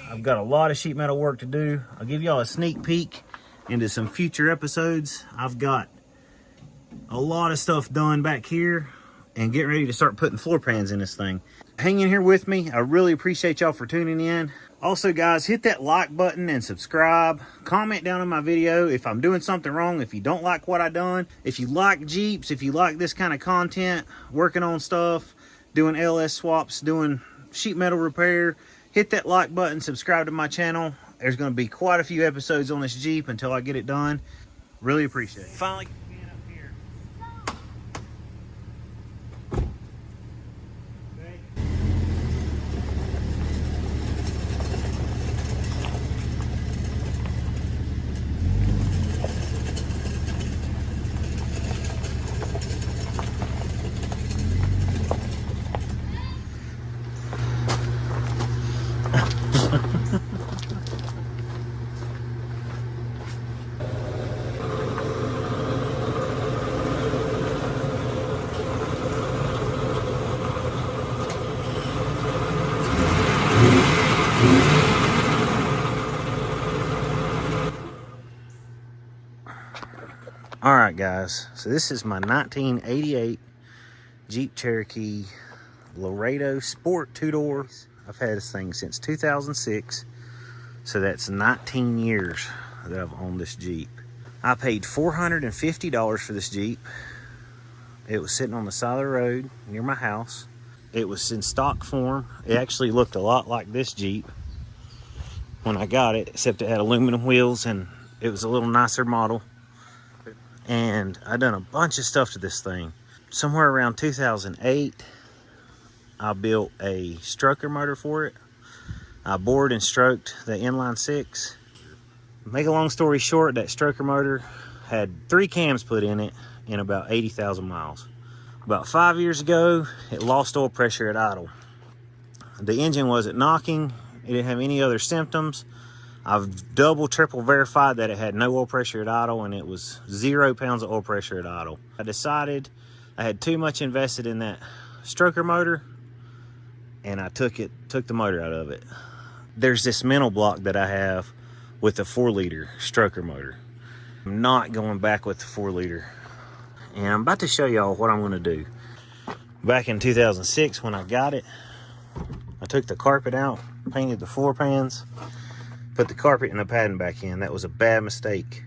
I've got a lot of sheet metal work to do. I'll give y'all a sneak peek into some future episodes. I've got a lot of stuff done back here and getting ready to start putting floor pans in this thing. Hang in here with me. I really appreciate y'all for tuning in. Also, guys, hit that like button and subscribe. Comment down on my video if I'm doing something wrong, if you don't like what I done. If you like Jeeps, if you like this kind of content, working on stuff, doing LS swaps, doing sheet metal repair, hit that like button, subscribe to my channel. There's going to be quite a few episodes on this Jeep until I get it done. Really appreciate it. Finally being up here. Okay. All right, guys, so this is my 1988 Jeep Cherokee Laredo Sport 2-door. I've had this thing since 2006, so that's 19 years that I've owned this Jeep. I paid $450 for this Jeep. It was sitting on the side of the road near my house. It was in stock form. It actually looked a lot like this Jeep when I got it, except it had aluminum wheels and it was a little nicer model. And I done a bunch of stuff to this thing. Somewhere around 2008, I built a stroker motor for it. I bored and stroked the inline 6. Make a long story short, that stroker motor had 3 cams put in it in about 80,000 miles. About 5 years ago, it lost oil pressure at idle. The engine wasn't knocking. It didn't have any other symptoms. I've double, triple verified that it had no oil pressure at idle, and it was 0 pounds of oil pressure at idle. I decided I had too much invested in that stroker motor, and I took the motor out of it. There's this mental block that I have with the 4-liter stroker motor. I'm not going back with the 4-liter. And I'm about to show y'all what I'm gonna do. Back in 2006 when I got it, I took the carpet out, painted the floor pans, put the carpet and the padding back in. That was a bad mistake.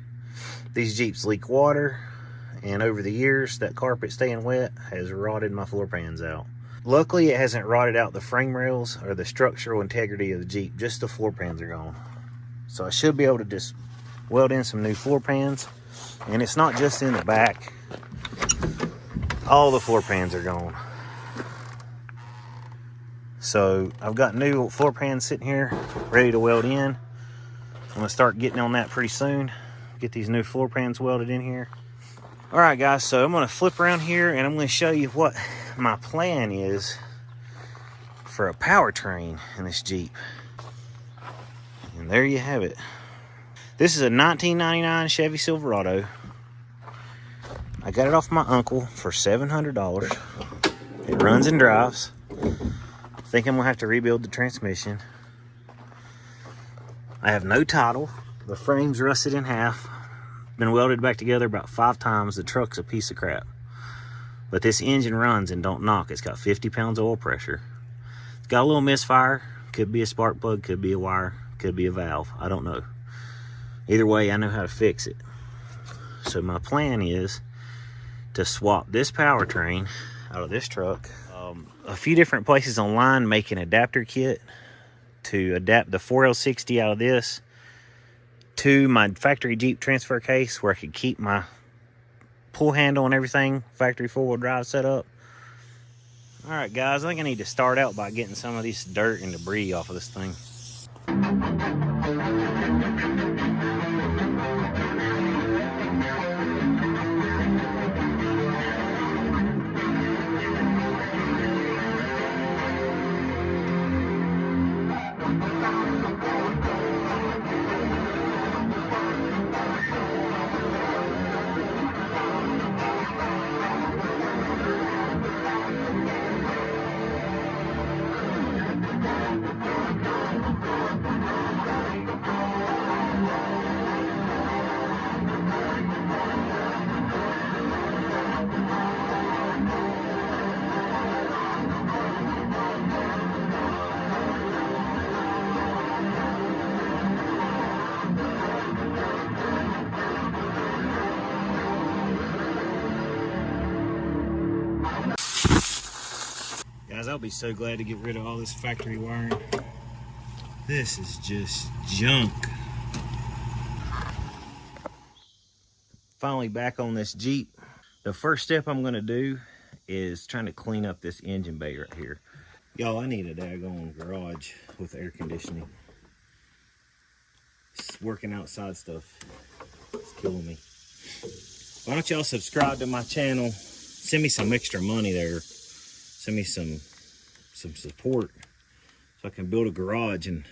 These Jeeps leak water, and over the years, that carpet staying wet has rotted my floor pans out. Luckily, it hasn't rotted out the frame rails or the structural integrity of the Jeep. Just the floor pans are gone. So I should be able to just weld in some new floor pans. And it's not just in the back. All the floor pans are gone. So I've got new floor pans sitting here, ready to weld in. I'm gonna start getting on that pretty soon. Get these new floor pans welded in here. All right, guys, so I'm gonna flip around here and I'm gonna show you what my plan is for a powertrain in this Jeep. And there you have it. This is a 1999 Chevy Silverado. I got it off my uncle for $700. It runs and drives. I think I'm gonna have to rebuild the transmission. I have no title. The frame's rusted in half. Been welded back together about 5 times. The truck's a piece of crap. But this engine runs and don't knock. It's got 50 pounds of oil pressure. It's got a little misfire. Could be a spark plug, could be a wire, could be a valve. I don't know. Either way, I know how to fix it. So my plan is to swap this powertrain out of this truck. A few different places online make an adapter kit to adapt the 4L60 out of this to my factory Jeep transfer case where I could keep my pull handle and everything, factory 4-wheel drive set up. All right, guys, I think I need to start out by getting some of this dirt and debris off of this thing. Guys, I'll be so glad to get rid of all this factory wiring. This is just junk. Finally back on this Jeep. The first step I'm gonna do is trying to clean up this engine bay right here. Y'all, I need a daggone garage with air conditioning. This working outside stuff, it's killing me. Why don't y'all subscribe to my channel? Send me some extra money there. Send me some support so I can build a garage and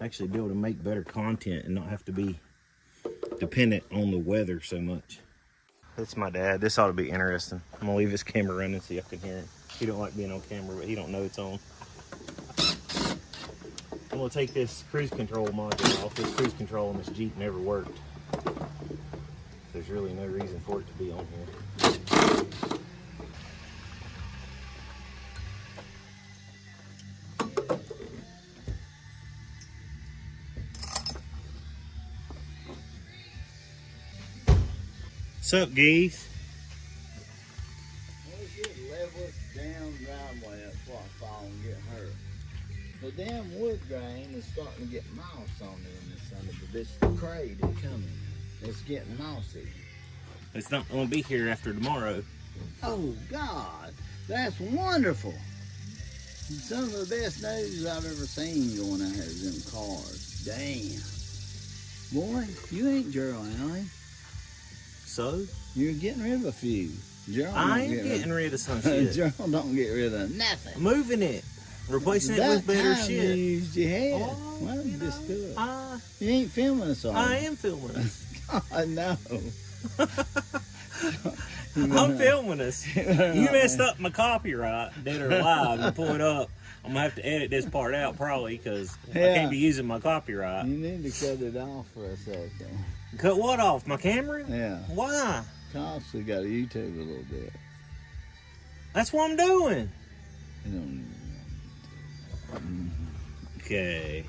actually be able to make better content and not have to be dependent on the weather so much. That's my dad. This ought to be interesting. I'm gonna leave this camera running so y'all can hear him. He don't like being on camera, but he don't know it's on. I'm gonna take this cruise control module off. This cruise control on this Jeep never worked. There's really no reason for it to be on here. What's up, geese? Well, it should level us down driveway. That's why I fall and get hurt. The damn wood grain is starting to get moss on it in this under the bitch. The crate is coming. It's getting mossy. It's not gonna be here after tomorrow. Oh God, that's wonderful. Some of the best news I've ever seen going out here is them cars. Damn. Boy, you ain't Gerald Alley. So? You're getting rid of a few. Gerald I am getting rid of some shit. Gerald don't get rid of nothing. Moving it. Replacing it with better shit. You used your head. Oh, Well, you just know, do it. You ain't filming us all. I am filming us. God, no. I'm filming us. You messed up my copyright, dead or alive, and pull it up. I'm gonna have to edit this part out probably because I can't be using my copyright. You need to cut it off for a second. Cut what off? My camera? Yeah. Why? Constantly got to YouTube a little bit. That's what I'm doing. You don't. Okay.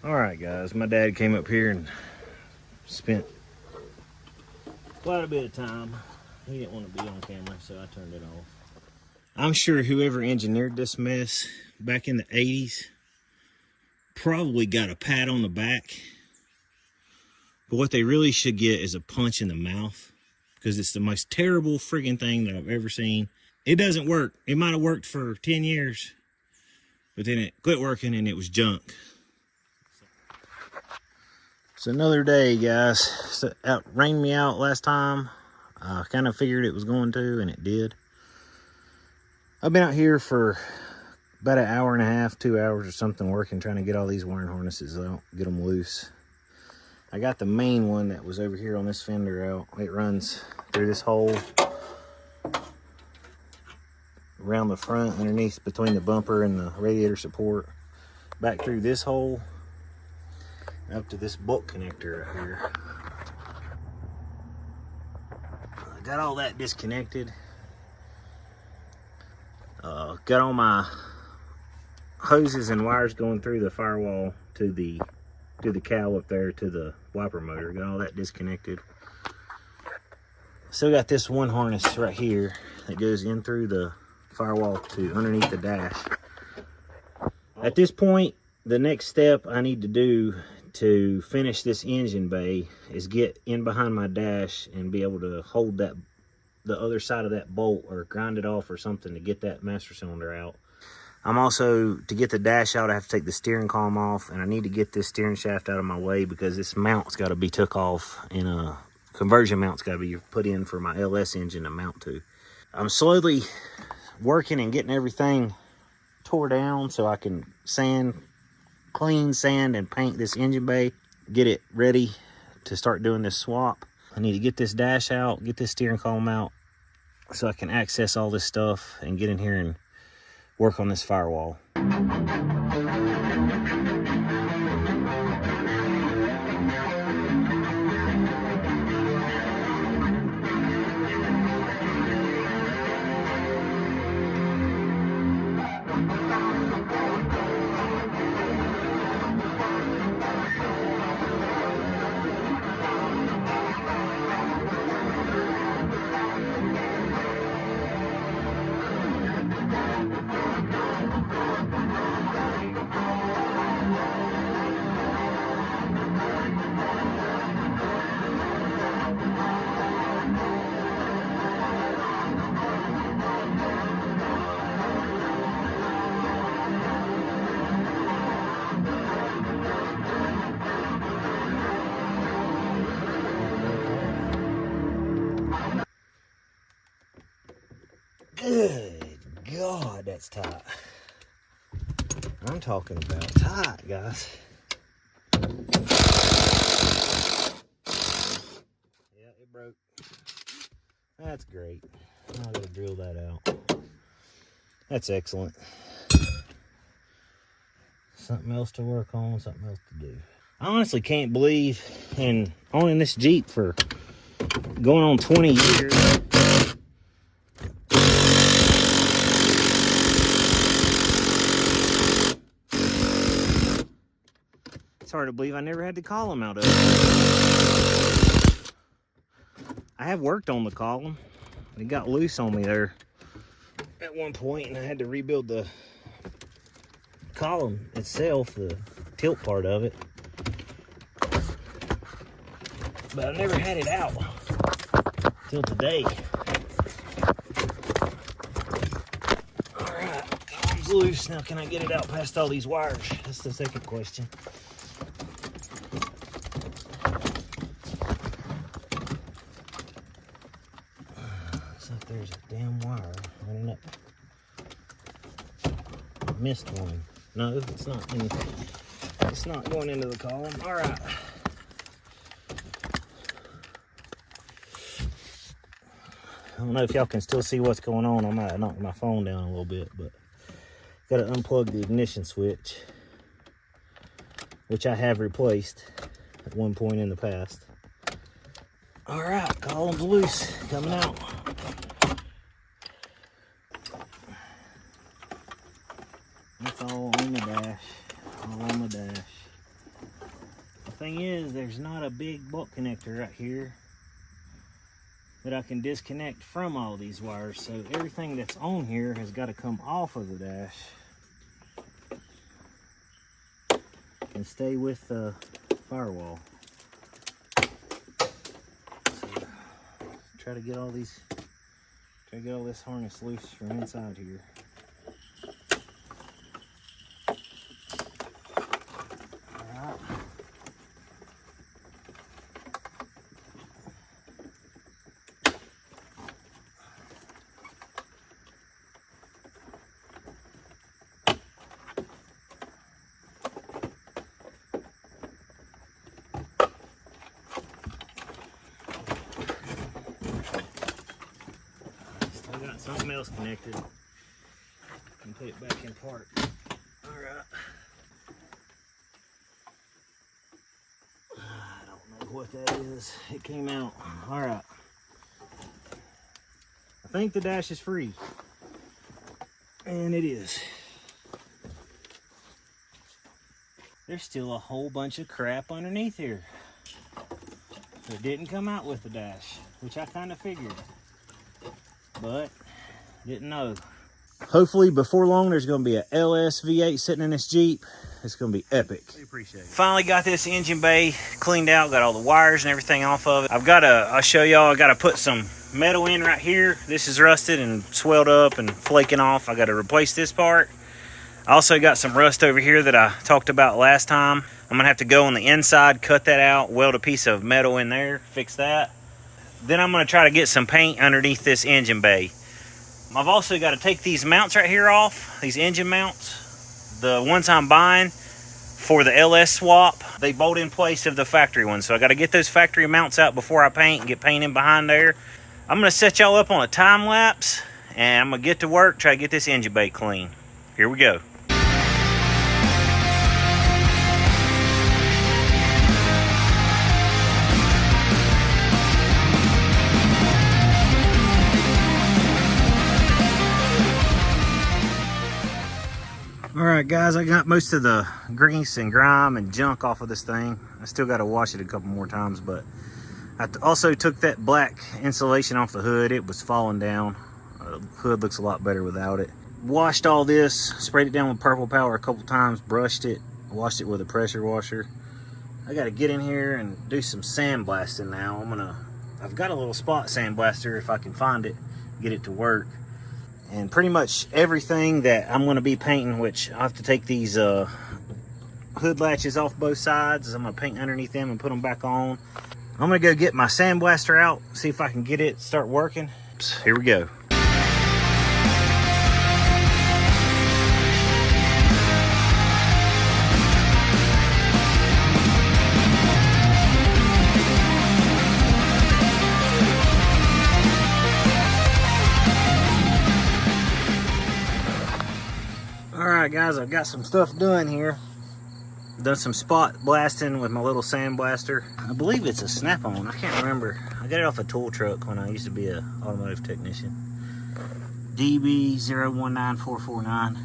All right, guys. My dad came up here and spent quite a bit of time. He didn't want to be on camera, so I turned it off. I'm sure whoever engineered this mess back in the 80s probably got a pat on the back. But what they really should get is a punch in the mouth, because it's the most terrible friggin' thing that I've ever seen. It doesn't work. It might have worked for 10 years, but then it quit working and it was junk. It's another day, guys. So it rained me out last time. I kind of figured it was going to, and it did. I've been out here for about an hour and a half, 2 hours or something, working, trying to get all these wiring harnesses out, get them loose. I got the main one that was over here on this fender out. It runs through this hole, around the front, underneath between the bumper and the radiator support, back through this hole, up to this bolt connector right here. I got all that disconnected. Got all my hoses and wires going through the firewall to the cowl up there to the wiper motor. Got all that disconnected. Still got this one harness right here that goes in through the firewall to underneath the dash. At this point, the next step I need to do to finish this engine bay is get in behind my dash and be able to hold that the other side of that bolt or grind it off or something to get that master cylinder out. I'm also, to get the dash out, I have to take the steering column off, and I need to get this steering shaft out of my way because this mount's got to be took off, and a conversion mount's got to be put in for my LS engine to mount to. I'm slowly working and getting everything tore down so I can clean, sand, and paint this engine bay, get it ready to start doing this swap. I need to get this dash out, get this steering column out so I can access all this stuff and get in here and work on this firewall. Good God, that's tight. I'm talking about tight, guys. Yeah, it broke. That's great. I gotta drill that out. That's excellent. Something else to work on, something else to do. I honestly can't believe in owning this Jeep for going on 20 years. It's hard to believe I never had to call them out of it. I have worked on the column. It got loose on me there at one point, and I had to rebuild the column itself, the tilt part of it. But I never had it out till today. All right, column's loose. Now can I get it out past all these wires? That's the second question. Looks like there's a damn wire running up. I missed one. No, it's not in, it's not going into the column. All right. I don't know if y'all can still see what's going on. I might knock my phone down a little bit, but got to unplug the ignition switch, which I have replaced at one point in the past. All right, column's loose, coming out. That's all on the dash, all on the dash. The thing is, there's not a big bolt connector right here that I can disconnect from all these wires, so everything that's on here has got to come off of the dash and stay with the firewall. So, try to get all this harness loose from inside here. Got something else connected and put it back in park. All right. I don't know what that is. It came out. All right. I think the dash is free, and it is. There's still a whole bunch of crap underneath here that didn't come out with the dash, which I kind of figured, but didn't know. Hopefully before long there's going to be a LS V8 sitting in this Jeep. It's going to be epic. We appreciate it. Finally got this engine bay cleaned out, got all the wires and everything off of it. I'll show y'all, I got to put some metal in right here. This is rusted and swelled up and flaking off. I got to replace this part. I also got some rust over here that I talked about last time. I'm going to have to go on the inside, cut that out, weld a piece of metal in there, fix that. Then I'm going to try to get some paint underneath this engine bay. I've also got to take these mounts right here off, these engine mounts. The ones I'm buying for the LS swap, they bolt in place of the factory ones. So I got to get those factory mounts out before I paint and get paint in behind there. I'm going to set y'all up on a time lapse, and I'm going to get to work, try to get this engine bay clean. Here we go. All right, guys, I got most of the grease and grime and junk off of this thing. I still got to wash it a couple more times, but I also took that black insulation off the hood. It was falling down. The hood looks a lot better without it. Washed all this, sprayed it down with purple power a couple times, brushed it, washed it with a pressure washer. I got to get in here and do some sandblasting now. I've got a little spot sandblaster if I can find it, get it to work. And pretty much everything that I'm going to be painting, which I have to take these hood latches off both sides. I'm going to paint underneath them and put them back on. I'm going to go get my sandblaster out, see if I can get it start working. Here we go. right, guys, I've got some stuff done here. Done some spot blasting with my little sandblaster. I believe it's a snap-on. I can't remember. I got it off a tool truck when I used to be an automotive technician. DB019449.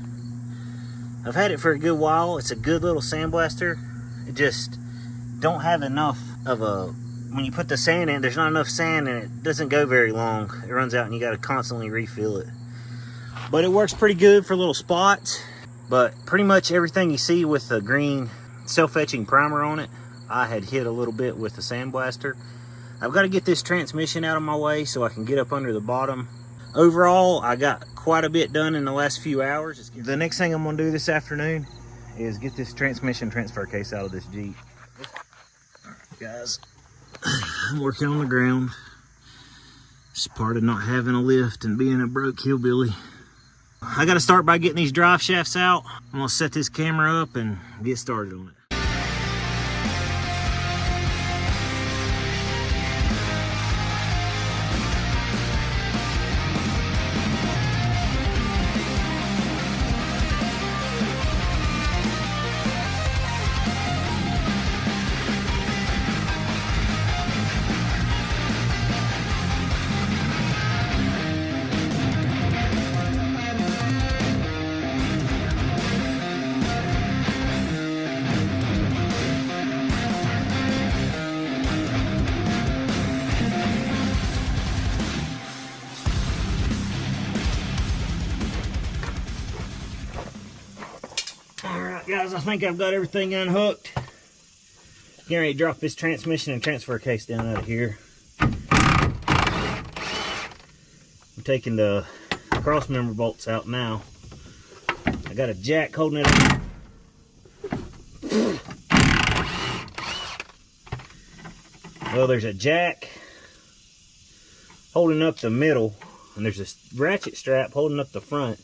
I've had it for a good while. It's a good little sandblaster. It just don't have enough of a, when you put the sand in, there's not enough sand and it doesn't go very long. It runs out and you got to constantly refill it. But it works pretty good for little spots. But pretty much everything you see with the green self-etching primer on it, I had hit a little bit with the sandblaster. I've got to get this transmission out of my way so I can get up under the bottom. Overall, I got quite a bit done in the last few hours. The next thing I'm going to do this afternoon is get this transmission transfer case out of this Jeep. Guys, I'm working on the ground. It's part of not having a lift and being a broke hillbilly. I got to start by getting these drive shafts out. I'm going to set this camera up and get started on it. Guys, I think I've got everything unhooked. Getting ready to drop this transmission and transfer case down out of here. I'm taking the cross member bolts out now. I got a jack holding it up. Well, there's a jack holding up the middle, and there's a ratchet strap holding up the front.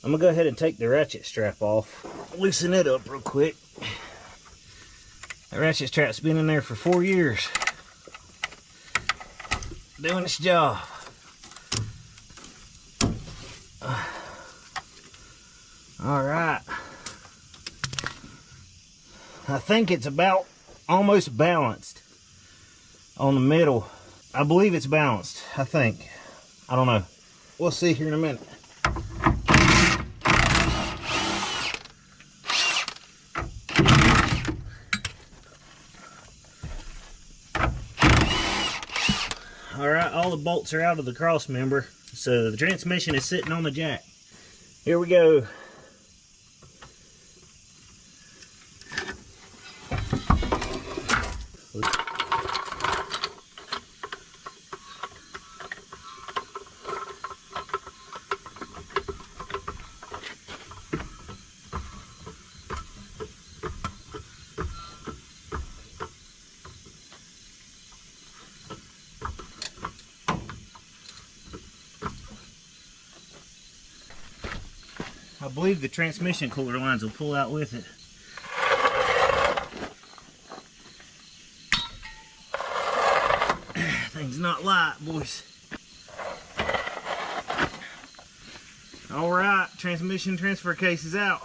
I'm gonna go ahead and take the ratchet strap off, loosen it up real quick. That ratchet strap's been in there for 4 years, doing its job. All right, I think it's about almost balanced on the middle. I believe it's balanced, I think. I don't know. We'll see here in a minute. All right, all the bolts are out of the cross member, so the transmission is sitting on the jack. Here we go. I believe the transmission cooler lines will pull out with it. Thing's not light, boys. All right, transmission transfer case is out.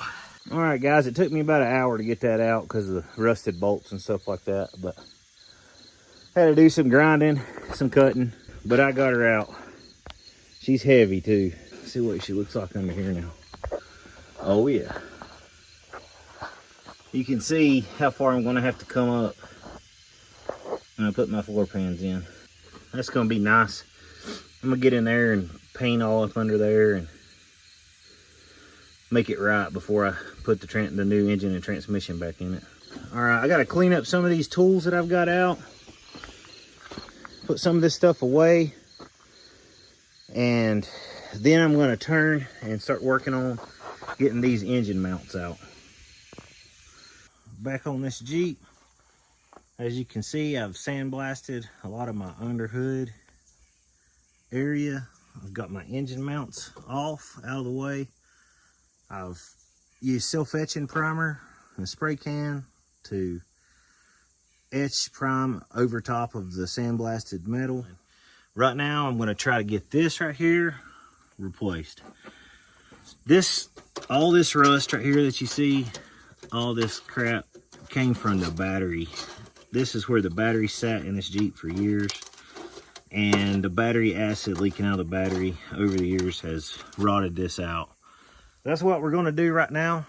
All right, guys, it took me about an hour to get that out because of the rusted bolts and stuff like that, but had to do some grinding, some cutting, but I got her out. She's heavy too. Let's see what she looks like under here now. Oh yeah. You can see how far I'm gonna have to come up when I put my floor pans in. That's gonna be nice. I'm gonna get in there and paint all up under there and make it right before I put the new engine and transmission back in it. All right, I gotta clean up some of these tools that I've got out. Put some of this stuff away. And then I'm gonna turn and start working on getting these engine mounts out. Back on this Jeep, as you can see, I've sandblasted a lot of my underhood area. I've got my engine mounts off, out of the way. I've used self-etching primer and a spray can to etch prime over top of the sandblasted metal. Right now, I'm gonna try to get this right here replaced. All this rust right here that you see, all this crap came from the battery. This is where the battery sat in this Jeep for years. And the battery acid leaking out of the battery over the years has rotted this out. That's what we're gonna do right now.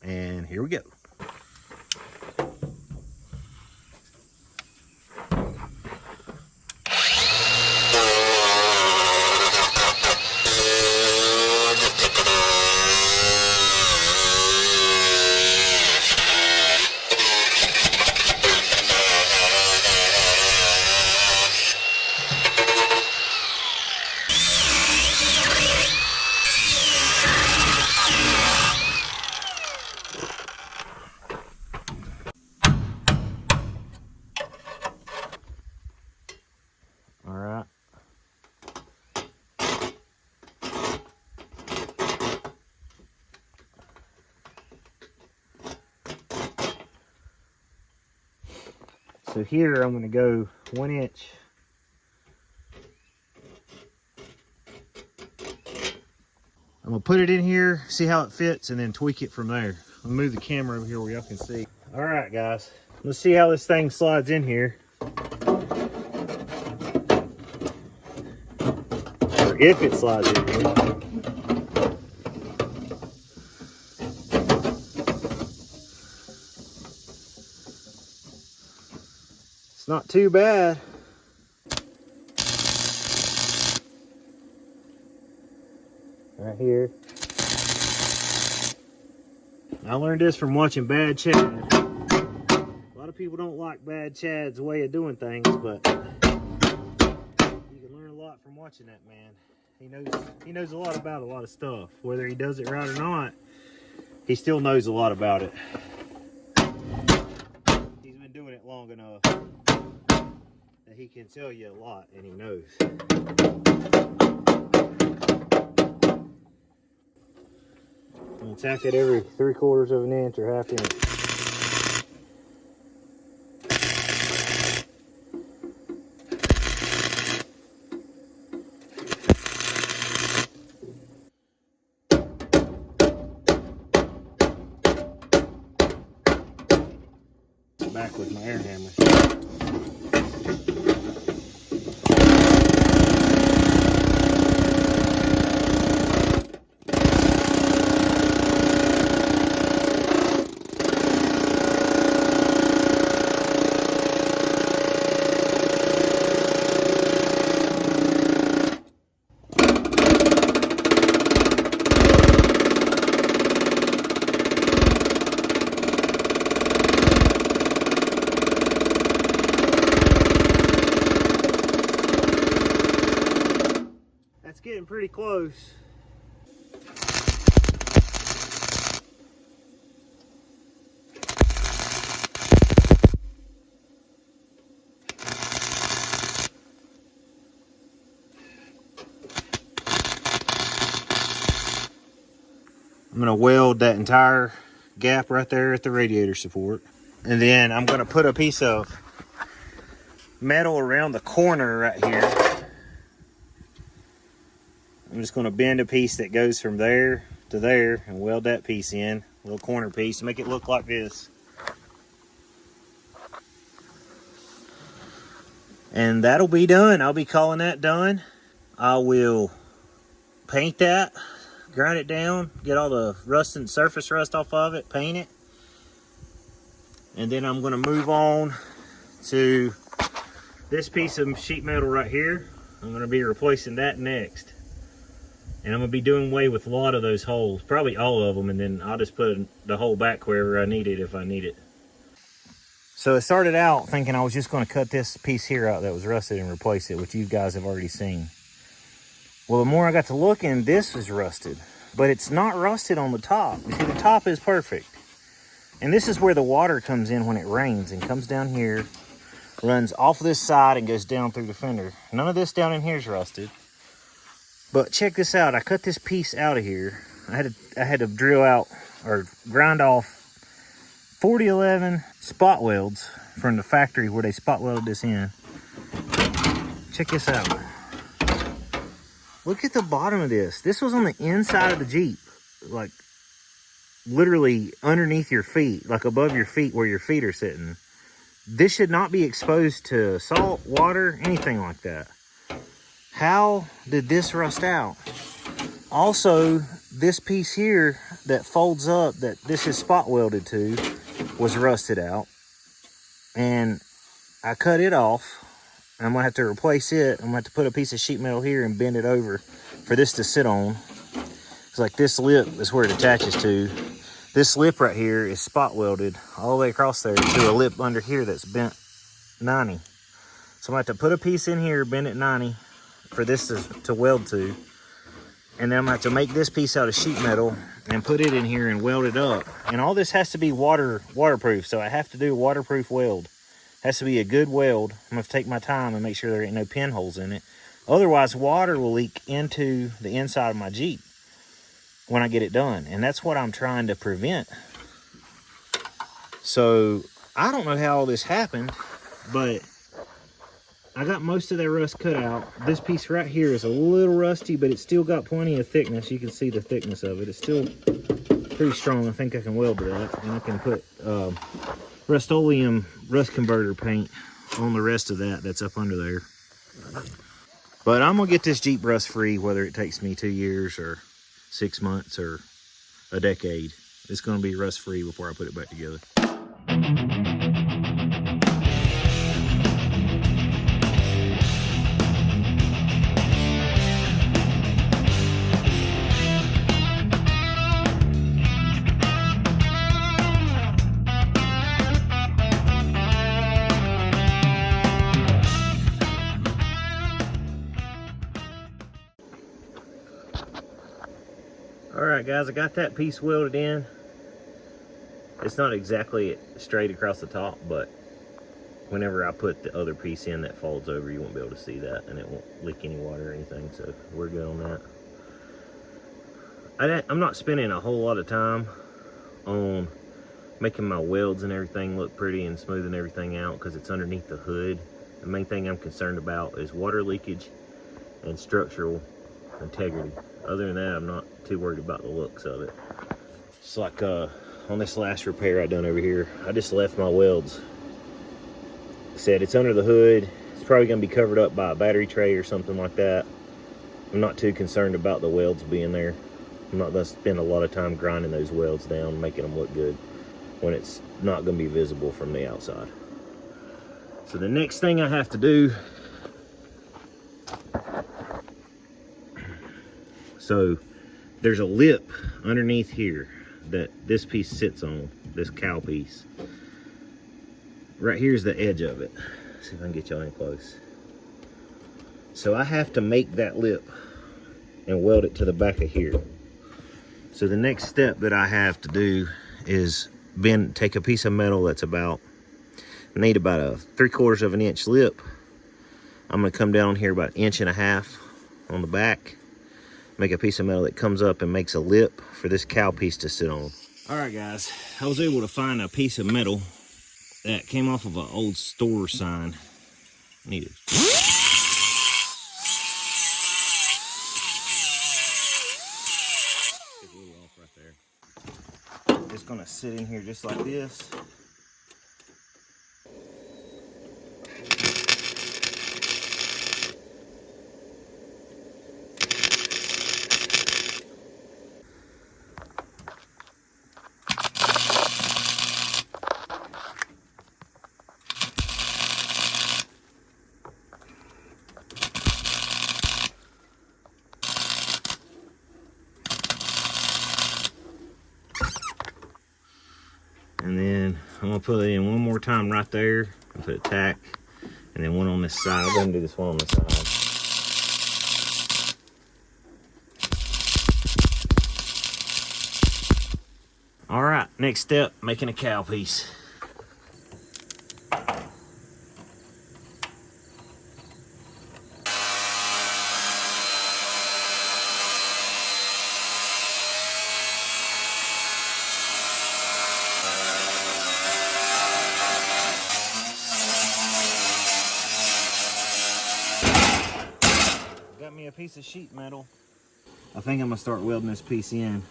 And here we go. All right. So here I'm going to go 1 inch. I'm going to put it in here, see how it fits, and then tweak it from there. I'll move the camera over here where y'all can see. All right, guys. Let's see how this thing slides in here. Or if it slides in here. It's not too bad. Right here. I learned this from watching Bad Chad. A lot of people don't like Bad Chad's way of doing things, but you can learn a lot from watching that man. He knows a lot about a lot of stuff. Whether he does it right or not, he still knows a lot about it. He's been doing it long enough that he can tell you a lot, and he knows. And tack it every 3/4 of an inch or 1/2 inch. Back with my air hammer. That's getting pretty close. I'm going to weld that entire gap right there at the radiator support. And then I'm going to put a piece of metal around the corner right here. I'm just going to bend a piece that goes from there to there and weld that piece in, a little corner piece, to make it look like this. And that'll be done. I'll be calling that done. I will paint that, grind it down, get all the rust and surface rust off of it, paint it. And then I'm going to move on to this piece of sheet metal right here. I'm going to be replacing that next. And I'm going to be doing away with a lot of those holes, probably all of them, and then I'll just put the hole back wherever I need it if I need it. So I started out thinking I was just going to cut this piece here out that was rusted and replace it, which you guys have already seen. Well, the more I got to looking, this is rusted, but it's not rusted on the top. You see, the top is perfect. And this is where the water comes in when it rains and comes down here, runs off this side and goes down through the fender. None of this down in here is rusted. But check this out. I cut this piece out of here. I had to drill out or grind off 4011 spot welds from the factory where they spot welded this in. Check this out. Look at the bottom of this. This was on the inside of the Jeep. like literally underneath your feet, like above your feet where your feet are sitting. This should not be exposed to salt, water, anything like that. How did this rust out? Also, this piece here that folds up, that this is spot welded to, was rusted out. And I cut it off. I'm gonna have to replace it. I'm gonna have to put a piece of sheet metal here and bend it over for this to sit on. It's like this lip is where it attaches to. This lip right here is spot welded all the way across there to a lip under here that's bent 90. So I'm gonna have to put a piece in here, bend it 90 for this to weld to. And then I'm gonna have to make this piece out of sheet metal and put it in here and weld it up. And all this has to be waterproof, so I have to do a waterproof weld. Has to be a good weld. I'm gonna have to take my time and make sure there ain't no pinholes in it. Otherwise, water will leak into the inside of my Jeep when I get it done. And that's what I'm trying to prevent. So I don't know how all this happened, but I got most of that rust cut out. This piece right here is a little rusty, but it's still got plenty of thickness. You can see the thickness of it. It's still pretty strong. I think I can weld to that. And I can put Rust-Oleum rust converter paint on the rest of that that's up under there. But I'm gonna get this Jeep rust free, whether it takes me 2 years or 6 months or a decade. It's gonna be rust free before I put it back together. All right, guys, I got that piece welded in. It's not exactly straight across the top, but whenever I put the other piece in that folds over, you won't be able to see that, and it won't leak any water or anything, so we're good on that. I'm not spending a whole lot of time on making my welds and everything look pretty and smoothing everything out because it's underneath the hood. The main thing I'm concerned about is water leakage and structural integrity. Other than that, I'm not too worried about the looks of it. It's like on this last repair I done over here, I just left my welds. Said it's under the hood. It's probably gonna be covered up by a battery tray or something like that. I'm not too concerned about the welds being there. I'm not gonna spend a lot of time grinding those welds down, making them look good when it's not gonna be visible from the outside. So the next thing I have to do, so there's a lip underneath here that this piece sits on, this cow piece. Right here's the edge of it. Let's see if I can get y'all in close. So I have to make that lip and weld it to the back of here. So the next step that I have to do is take a piece of metal that's I need about a 3/4 of an inch lip. I'm gonna come down here about 1.5 inches on the back, make a piece of metal that comes up and makes a lip for this cow piece to sit on. All right, guys, I was able to find a piece of metal that came off of an old store sign. Need it. Take a little off right there. It's gonna sit in here just like this. And then I'm gonna put it in one more time right there and put a tack, and then one on this side. I'm gonna do this one on the side. All right, next step, making a cow piece. Got me a piece of sheet metal. I think I'm gonna start welding this piece in.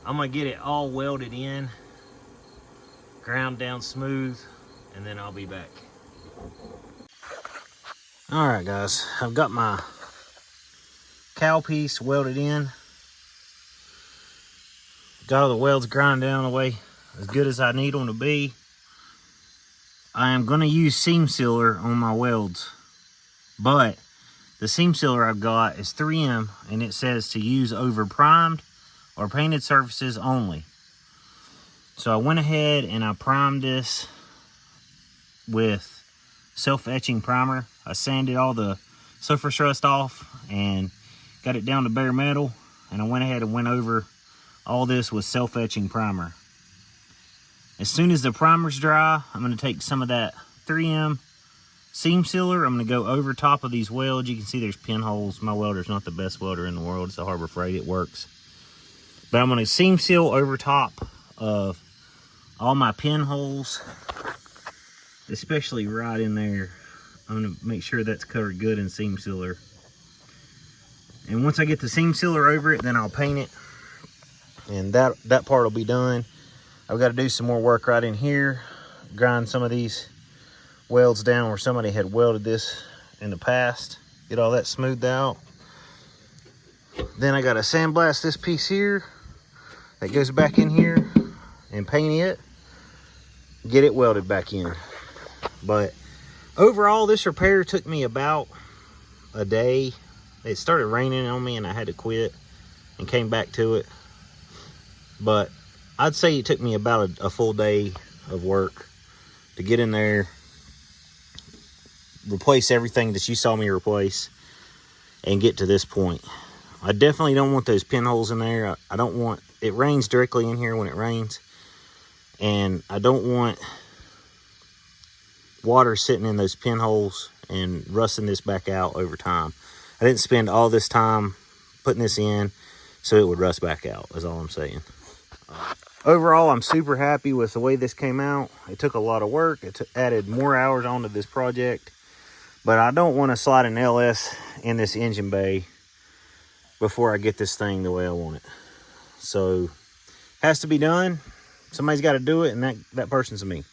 I'm gonna get it all welded in, ground down smooth, and then I'll be back. All right, guys, I've got my cowl piece welded in. Got all the welds ground down the way as good as I need them to be. I am gonna use seam sealer on my welds, but the seam sealer I've got is 3M, and it says to use over primed or painted surfaces only. So I went ahead and I primed this with self-etching primer. I sanded all the surface rust off and got it down to bare metal, and I went ahead and went over all this with self-etching primer. As soon as the primer's dry, I'm going to take some of that 3M seam sealer. I'm going to go over top of these welds. You can see there's pinholes. My welder's not the best welder in the world. It's a Harbor Freight. It works. But I'm going to seam seal over top of all my pinholes, especially right in there. I'm going to make sure that's covered good in seam sealer. And once I get the seam sealer over it, then I'll paint it. And that part will be done. I've got to do some more work right in here, grind some of these welds down where somebody had welded this in the past, get all that smoothed out. Then I got to sandblast this piece here that goes back in here and paint it, get it welded back in. But overall, this repair took me about a day. It started raining on me and I had to quit and came back to it. But I'd say it took me about a full day of work to get in there, replace everything that you saw me replace, and get to this point. I definitely don't want those pinholes in there. I don't want, it rains directly in here when it rains, and I don't want water sitting in those pinholes and rusting this back out over time. I didn't spend all this time putting this in so it would rust back out, is all I'm saying. Overall, I'm super happy with the way this came out. It took a lot of work. It added more hours onto this project, but I don't want to slide an LS in this engine bay before I get this thing the way I want it. So, has to be done. Somebody's got to do it, and that person's me.